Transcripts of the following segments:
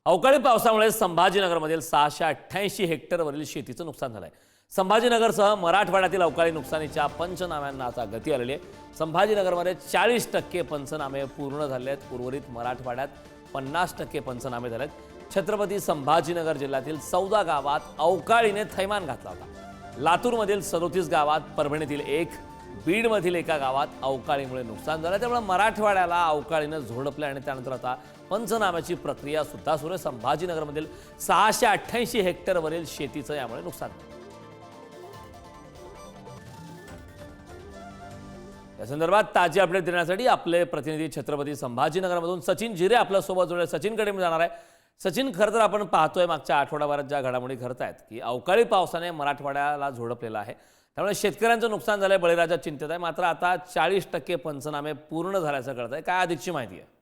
अवकाळी पावसामुळे संभाजीनगरमधील 688 हेक्टरवरील शेतीचं नुकसान झालंय। संभाजीनगरसह मराठवाड्यातील अवकाळी नुकसानीच्या पंचनाम्यांना आता गती आलेली आहे। संभाजीनगरमध्ये 40% पंचनामे पूर्ण झाले आहेत। उर्वरित मराठवाड्यात 50% पंचनामे झाले आहेत। छत्रपती संभाजीनगर जिल्ह्यातील 14 गावात अवकाळीने थैमान घातला होता। लातूरमधील 37 गावात, परभणीतील 1, बीडमधील एका गावात अवकाळीमुळे नुकसान झालं। त्यामुळे मराठवाड्याला अवकाळीने झोडपले आणि त्यानंतर आता पंचनाम्याची प्रक्रिया सुद्धा सुरू आहे। संभाजीनगरमधील 688 हेक्टरवरील शेतीचं यामुळे नुकसान झालं। या संदर्भात ताजी अपडेट देण्यासाठी आपले प्रतिनिधी छत्रपती संभाजीनगरमधून सचिन जिरे आपल्यासोबत जोडले। सचिनकडे मी जाणार आहे। सचिन, खरं तर आपण पाहतोय मागच्या आठवड्याभरात ज्या घडामोडी घडत आहेत की अवकाळी पावसाने मराठवाड्याला झोडपलेलं आहे, त्यामुळे शेतकऱ्यांचं नुकसान झालंय, बळीराजा चिंतेत आहे। मात्र आता 40% पंचनामे पूर्ण झाल्याचं कळत आहे। काय अधिकची माहिती आहे?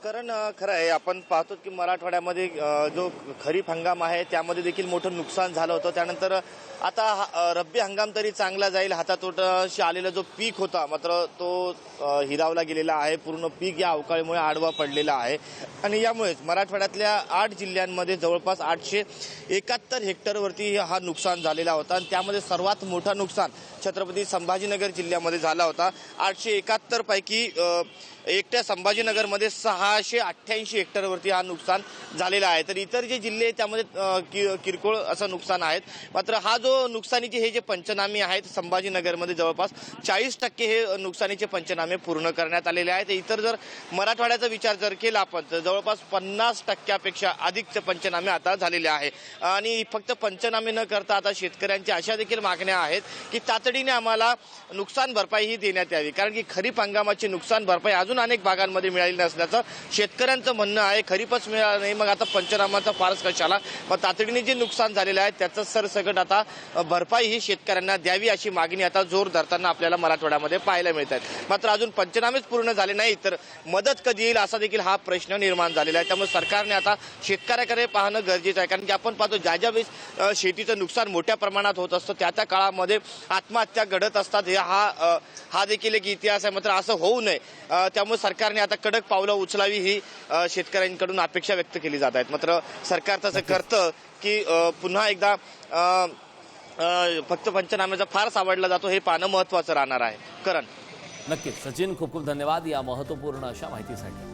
कारण खरं आहे, आपण पाहतो की मराठवाड्यामध्ये जो खरीप हंगाम आहे त्यामध्ये देखील मोठं नुकसान झालं होतं। त्यानंतर आता रब्बी हंगाम तरी चांगला जाईल, हातातोटाशी आलेला जो पीक होता मात्र तो हिरावला गेलेला आहे। पूर्ण पीक या अवकाळीमुळे आडवा पडलेला आहे आणि यामुळेच मराठवाड्यातल्या 8 जिल्ह्यांमध्ये जवळपास 871 हेक्टरवरती हा नुकसान झालेला होता आणि त्यामध्ये सर्वात मोठं नुकसान छत्रपती संभाजीनगर जिल्ह्यामध्ये झाला होता। 871 पैकी एकट्या संभाजीनगरमध्ये 688 हेक्टरवरती हा नुकसान झालेला आहे। तर इतर जे जिल्हे त्यामध्ये किरकोळ असं नुकसान आहेत। मात्र हा जो नुकसानीचे हे जे पंचनामे आहेत, संभाजीनगरमध्ये जवळपास 40% हे नुकसानीचे पंचनामे पूर्ण करण्यात आलेले आहेत। इतर जर मराठवाड्याचा विचार जर केला आपण तर जवळपास 50%पेक्षा अधिकचे पंचनामे आता झालेले आहे। आणि फक्त पंचनामे न करता आता शेतकऱ्यांच्या अशा देखील मागण्या आहेत की तातडीने आम्हाला नुकसान भरपाई ही देण्यात यावी, कारण की खरीप हंगामाची नुकसान भरपाई अजून अनेक भागांमध्ये मिळाली नसल्याचं शेतकऱ्यांचं म्हणणं आहे। खरीपच मिळालं नाही, मग आता पंचनामाचा फारच कशाला। मग तातडीने जे नुकसान झालेलं आहे त्याचं सरसकट आता भरपाई ही शेतकऱ्यांना द्यावी अशी मागणी आता जोर धरताना आपल्याला मराठवाड्यामध्ये पाहायला मिळत आहे। मात्र अजून पंचनामेच पूर्ण झाले नाही तर मदत कधी येईल असा देखील हा प्रश्न निर्माण झालेला आहे। त्यामुळे सरकारने आता शेतकऱ्याकडे पाहणं गरजेचं आहे, कारण की आपण पाहतो ज्या ज्या वेळेस शेतीचं नुकसान मोठ्या प्रमाणात होत असतं त्या त्या काळामध्ये आत्महत्या घडत असतात। हा देखील एक इतिहास आहे। मात्र असं होऊ नये त्यामुळे सरकारने आता कडक पावलं उचलावी ही शेतकऱ्यांकडून अपेक्षा व्यक्त केली जात आहेत। मात्र सरकार तसं करतं की पुन्हा एकदा फक्त पंचनाम्याचा फारच आवडला जातो हे पाहणं महत्त्वाचं राहणार आहे। करण, नक्कीच सचिन, खूप खूप धन्यवाद या महत्त्वपूर्ण अशा माहितीसाठी।